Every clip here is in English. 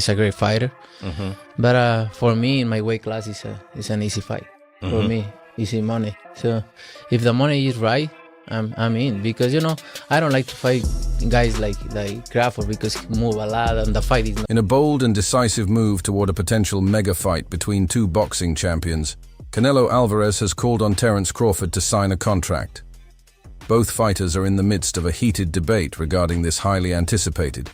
He's a great fighter. But for me, in my weight class, it's an easy fight. For me, easy money. So if the money is right, I'm in. Because, you know, I don't like to fight guys like Crawford because he move a lot and the fight is not. In a bold and decisive move toward a potential mega fight between two boxing champions, Canelo Alvarez has called on Terence Crawford to sign a contract. Both fighters are in the midst of a heated debate regarding this highly anticipated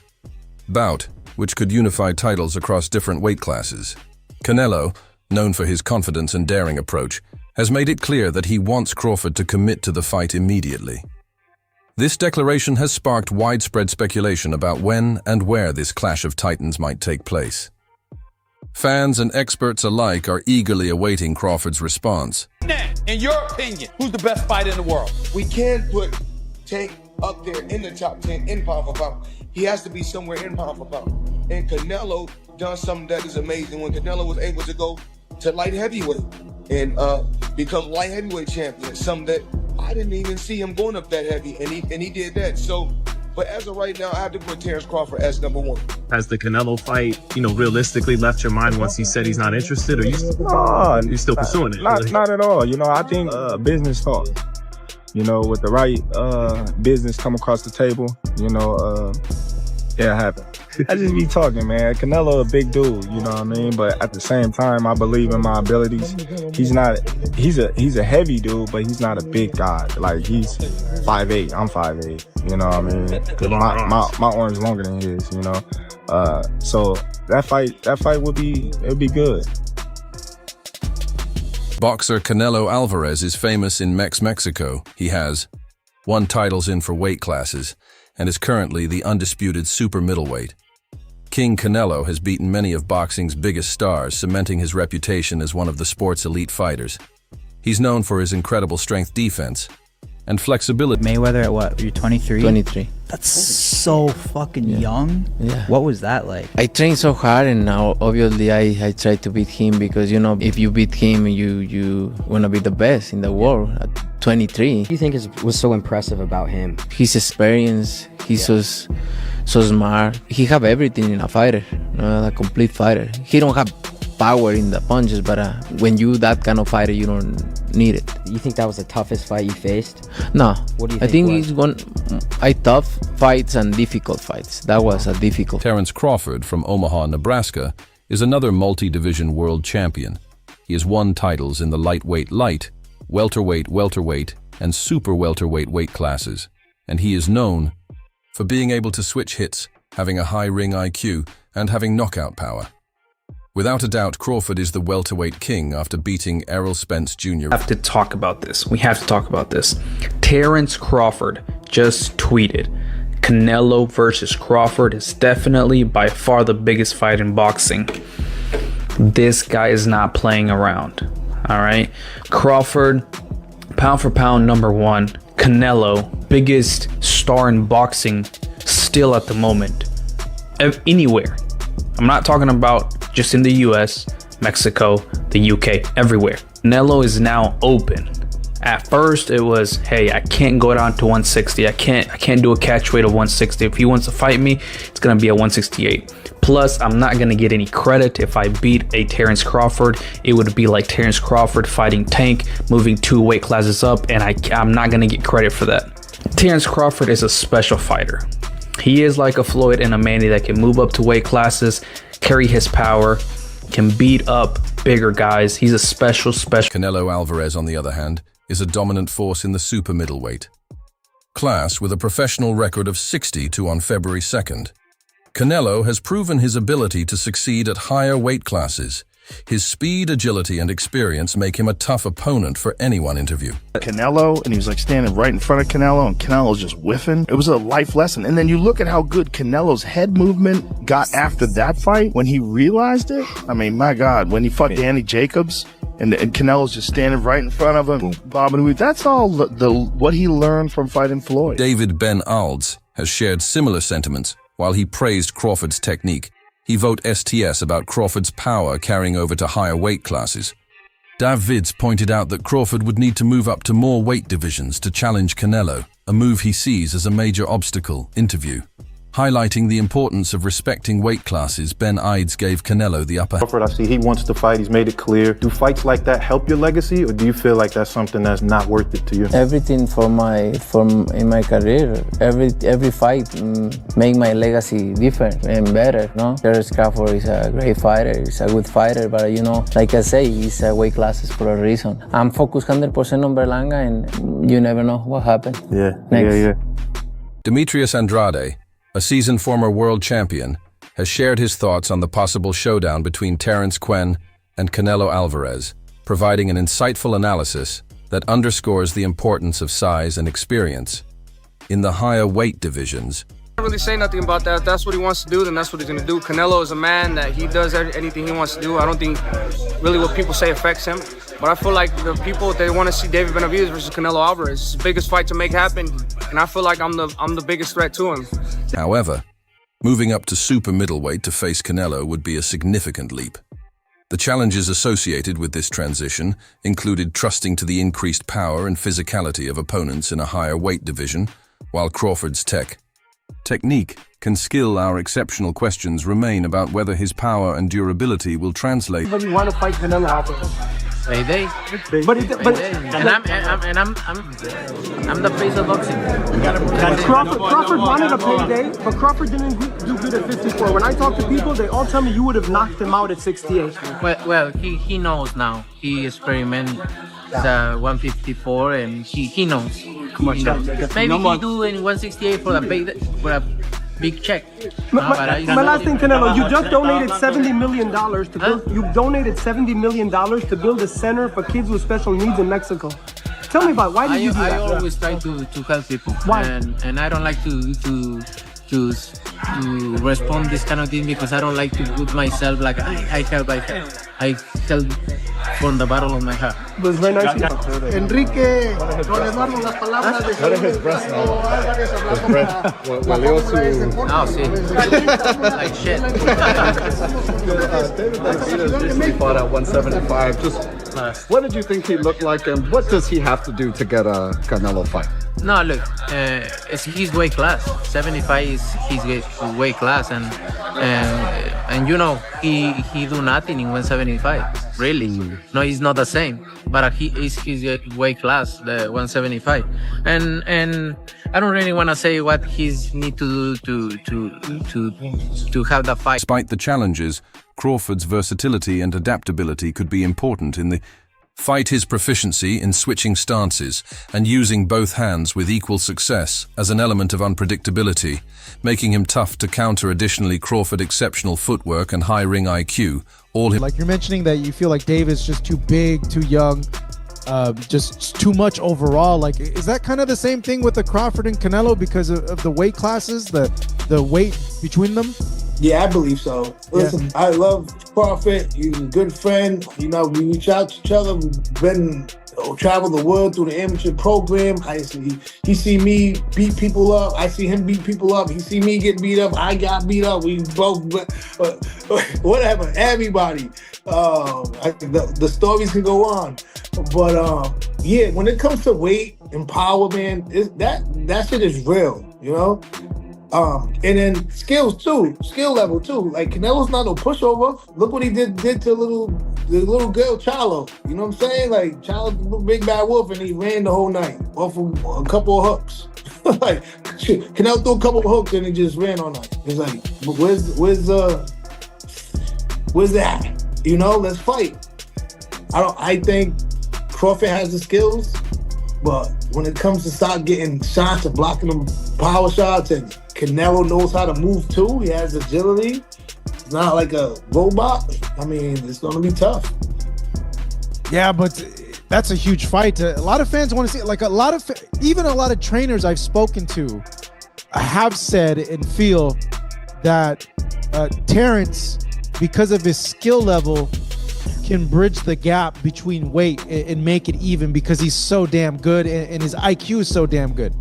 bout, which could unify titles across different weight classes. Canelo, known for his confidence and daring approach, has made it clear that he wants Crawford to commit to the fight immediately. This declaration has sparked widespread speculation about when and where this clash of titans might take place. Fans and experts alike are eagerly awaiting Crawford's response. In your opinion, who's the best fighter in the world? We can put Tank up there in the top 10 in pound for pound. He has to be somewhere in pound for pound. And Canelo done something that is amazing when Canelo was able to go to light heavyweight and become light heavyweight champion. Something that I didn't even see him going up that heavy, and he did that. So, but as of right now, I have to put Terence Crawford as number one. Has the Canelo fight, realistically left your mind once he said he's not interested, or you still pursuing it? Not at all. I think business talk. With the right business come across the table, it'll happen. I just be talking, man. Canelo a big dude, you know what I mean? But at the same time, I believe in my abilities. He's a heavy dude, but he's not a big guy. Like, he's 5'8", I'm 5'8", you know what I mean? 'Cause my arm's longer than his, so that fight would be good. Boxer Canelo Alvarez is famous in Mexico. He has won titles in 4 weight classes and is currently the undisputed super middleweight. King Canelo has beaten many of boxing's biggest stars, cementing his reputation as one of the sport's elite fighters. He's known for his incredible strength defense and flexibility. Mayweather at what? You're 23? 23. That's so fucking young. Yeah. What was that like? I trained so hard, and now obviously I try to beat him because, if you beat him, you want to be the best in the world at 23. What do you think was so impressive about him? His experience, he's so smart. He have everything in a fighter, a complete fighter. He don't have power in the punches, but when you that kind of fighter, you don't need it. You think that was the toughest fight you faced? No. What do you think? I think it's tough fights and difficult fights. That was a difficult. Terence Crawford from Omaha, Nebraska, is another multi-division world champion. He has won titles in the lightweight light, welterweight, and super welterweight weight classes, and he is known for being able to switch hits, having a high ring IQ, and having knockout power. Without a doubt, Crawford is the welterweight king after beating Errol Spence Jr. We have to talk about this. Terence Crawford just tweeted, Canelo versus Crawford is definitely by far the biggest fight in boxing. This guy is not playing around. All right. Crawford, pound for pound, #1. Canelo, biggest star in boxing still at the moment. Anywhere. I'm not talking about just in the US, Mexico, the UK, everywhere. Canelo is now open. At first it was, hey, I can't go down to 160. I can't do a catch weight of 160. If he wants to fight me, it's gonna be at 168. Plus, I'm not gonna get any credit if I beat a Terence Crawford. It would be like Terence Crawford fighting Tank, moving 2 weight classes up, and I'm not gonna get credit for that. Terence Crawford is a special fighter. He is like a Floyd and a Manny that can move up to weight classes, carry his power, can beat up bigger guys. He's a special. Canelo Alvarez, on the other hand, is a dominant force in the super middleweight class with a professional record of 60-2 on February 2nd. Canelo has proven his ability to succeed at higher weight classes. His speed, agility, and experience make him a tough opponent for any one interview. Canelo, and he was like standing right in front of Canelo, and Canelo's just whiffing. It was a life lesson. And then you look at how good Canelo's head movement got after that fight when he realized it. I mean, my God, when he fought Danny Jacobs, and Canelo's just standing right in front of him, bobbing and weave. That's all what he learned from fighting Floyd. David Ben Alds has shared similar sentiments. While he praised Crawford's technique, he vote STS about Crawford's power carrying over to higher weight classes. Davids pointed out that Crawford would need to move up to more weight divisions to challenge Canelo, a move he sees as a major obstacle. Interview. Highlighting the importance of respecting weight classes, Ben Ides gave Canelo the upper hand. Crawford, I see he wants to fight. He's made it clear. Do fights like that help your legacy, or do you feel like that's something that's not worth it to you? Everything in my career, every fight make my legacy different and better. No, Terence Crawford is a great fighter. He's a good fighter, but like I say, he's weight classes for a reason. I'm focused 100% on Berlanga, and you never know what happens. Yeah. Next. Yeah. Demetrius Andrade, a seasoned former world champion, has shared his thoughts on the possible showdown between Terence Crawford and Canelo Alvarez, providing an insightful analysis that underscores the importance of size and experience in the higher weight divisions. I can't really say nothing about that. If that's what he wants to do, then that's what he's going to do. Canelo is a man that he does anything he wants to do. I don't think really what people say affects him. But I feel like the people, they want to see David Benavidez versus Canelo Alvarez. It's the biggest fight to make happen, and I feel like I'm the biggest threat to him. However, moving up to super middleweight to face Canelo would be a significant leap. The challenges associated with this transition included trusting to the increased power and physicality of opponents in a higher weight division, while Crawford's technique can skill our exceptional questions remain about whether his power and durability will translate. But you want to fight Canelo Alvarez? Payday. But I'm the face of boxing. Crawford wanted a payday, but Crawford didn't do good at 54. When I talk to people, they all tell me you would have knocked him out at 68. Well, he knows now. He experimented 154, and he knows. Maybe he do in 168 for a big check. My last thing, Canelo, you just donated $70 million to build. You donated $70 million to build a center for kids with special needs in Mexico. Tell me about why did you do that? I always try to help people. Why? And I don't like to respond this kind of thing because I don't like to put myself like I help. I tell from the bottom of my heart. It was very nice. Enrique, don Eduardo, las palabras de What is his breast now? His breast. Oh, sí. Like shit. David Benavidez recently fought at 175. Just what did you think he looked like, and what does he have to do to get a Canelo fight? No, look, it's his weight class. 75 is his weight class, and he do nothing in 175. Really, no, he's not the same. But he is his weight class, the 175, and I don't really want to say what he's need to do to have the fight. Despite the challenges, Crawford's versatility and adaptability could be important in the fight. His proficiency in switching stances and using both hands with equal success as an element of unpredictability, making him tough to counter. Additionally, Crawford's exceptional footwork and high ring IQ, like you're mentioning that you feel like David's just too big, too young, just too much overall. Like, is that kind of the same thing with the Crawford and Canelo because of the weight classes, the weight between them? Yeah, I believe so. Listen, I love Crawford. He's a good friend. We reach out to each other. We've been travel the world through the amateur program. He see me beat people up. I see him beat people up. He see me get beat up. I got beat up. We both, whatever. Everybody. The stories can go on. But yeah, when it comes to weight and power, man, that shit is real. And then skill level too. Like Canelo's not no pushover. Look what he did to the little girl Charlo. You know what I'm saying? Like Charlo's big bad wolf, and he ran the whole night off of a couple of hooks. Like Canelo threw a couple of hooks and he just ran all night. It's like, where's that? Let's fight. I think Crawford has the skills, but when it comes to start getting shots and blocking them power shots, and Canelo knows how to move too. He has agility. It's not like a robot. I mean, it's going to be tough. Yeah, but that's a huge fight. A lot of fans want to see it. Like even a lot of trainers I've spoken to have said and feel that Terence, because of his skill level, can bridge the gap between weight and make it even because he's so damn good and his IQ is so damn good.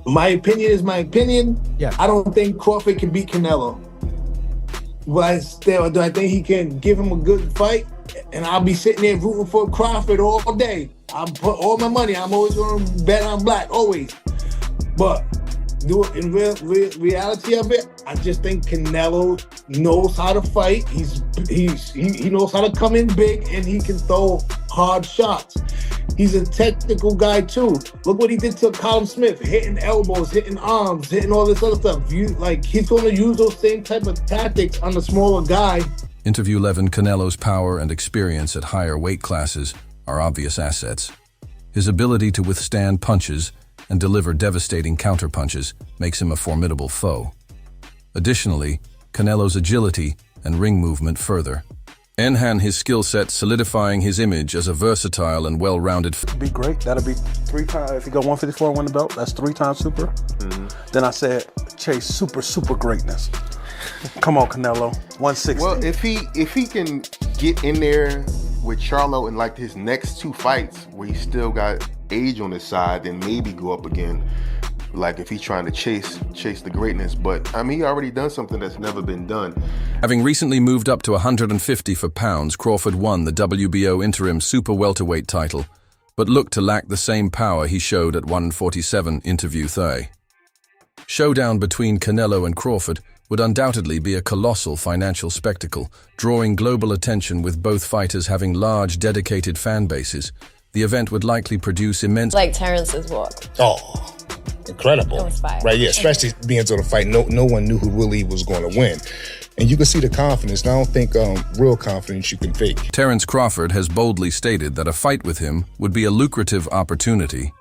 My opinion is my opinion. Yeah. I don't think Crawford can beat Canelo. But still, do I think he can give him a good fight? And I'll be sitting there rooting for Crawford all day. I'll put all my money. I'm always going to bet on black, always. But in reality of it, I just think Canelo knows how to fight. He knows how to come in big, and he can throw hard shots. He's a technical guy too. Look what he did to Callum Smith, hitting elbows, hitting arms, hitting all this other stuff. He's going to use those same type of tactics on the smaller guy. Interview 11. Canelo's power and experience at higher weight classes are obvious assets. His ability to withstand punches and deliver devastating counterpunches makes him a formidable foe. Additionally, Canelo's agility and ring movement further enhance his skill set, solidifying his image as a versatile and well-rounded. Be great. That'll be 3 times. If you go 154 and win the belt, that's 3 times super. Mm-hmm. Then I said, chase super greatness. Come on, Canelo. 160. Well, if he can get in there with Charlo in like his next 2 fights where he still got age on his side, then maybe go up again. Like if he's trying to chase the greatness. But I mean, he already done something that's never been done. Having recently moved up to 150 pounds, Crawford won the WBO interim super welterweight title, but looked to lack the same power he showed at 147. Interview 3. Showdown between Canelo and Crawford would undoubtedly be a colossal financial spectacle, drawing global attention with both fighters having large, dedicated fan bases. The event would likely produce immense... Like Terence's walk. Oh, incredible. It was fire. Right, yeah, especially being to the fight, no one knew who really was going to win. And you can see the confidence. And I don't think real confidence you can fake. Terence Crawford has boldly stated that a fight with him would be a lucrative opportunity.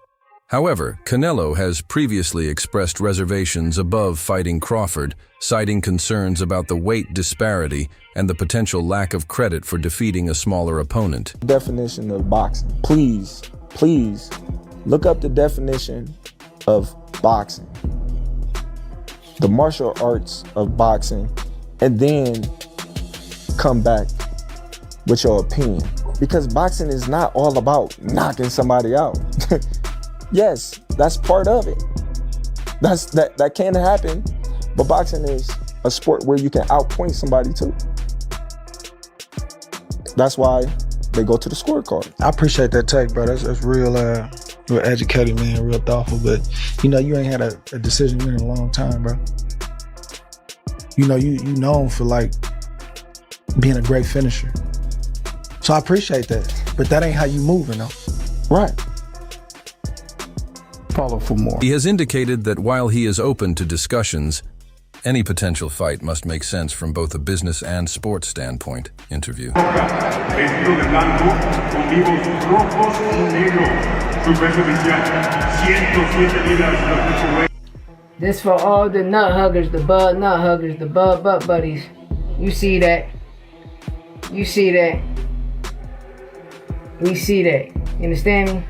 However, Canelo has previously expressed reservations above fighting Crawford, citing concerns about the weight disparity and the potential lack of credit for defeating a smaller opponent. Definition of boxing. Please look up the definition of boxing. The martial arts of boxing, and then come back with your opinion. Because boxing is not all about knocking somebody out. Yes, that's part of it. That can happen, but boxing is a sport where you can outpoint somebody too. That's why they go to the scorecard. I appreciate that take, bro. That's real educated, man, real thoughtful. But you ain't had a decision win in a long time, bro. You known for like being a great finisher. So I appreciate that, but that ain't how you moving though. Right. Follow for more. He has indicated that while he is open to discussions, any potential fight must make sense from both a business and sports standpoint. Interview. This for all the nut huggers, the bud nut huggers, the bud butt buddies. You see that. You see that. We see that. You understand me?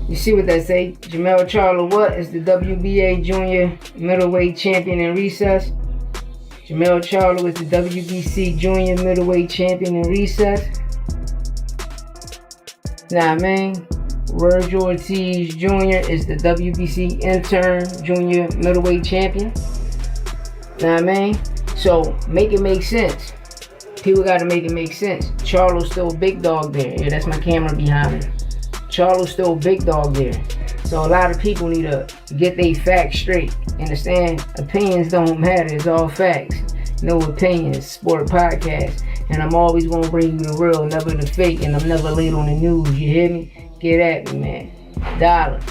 You see what that say? Jermell Charlo what is the WBA junior middleweight champion in recess. Jermell Charlo is the WBC junior middleweight champion in recess. Nah, man. Virgil Ortiz Jr. is the WBC intern junior middleweight champion. Nah, man. So make it make sense. People gotta make it make sense. Charlo's still a big dog there. Yeah, that's my camera behind me. Charlo's still a big dog there. So a lot of people need to get their facts straight. Understand? Opinions don't matter. It's all facts. No opinions. Sport podcast. And I'm always going to bring you the real, never the fake. And I'm never late on the news. You hear me? Get at me, man. Dollar.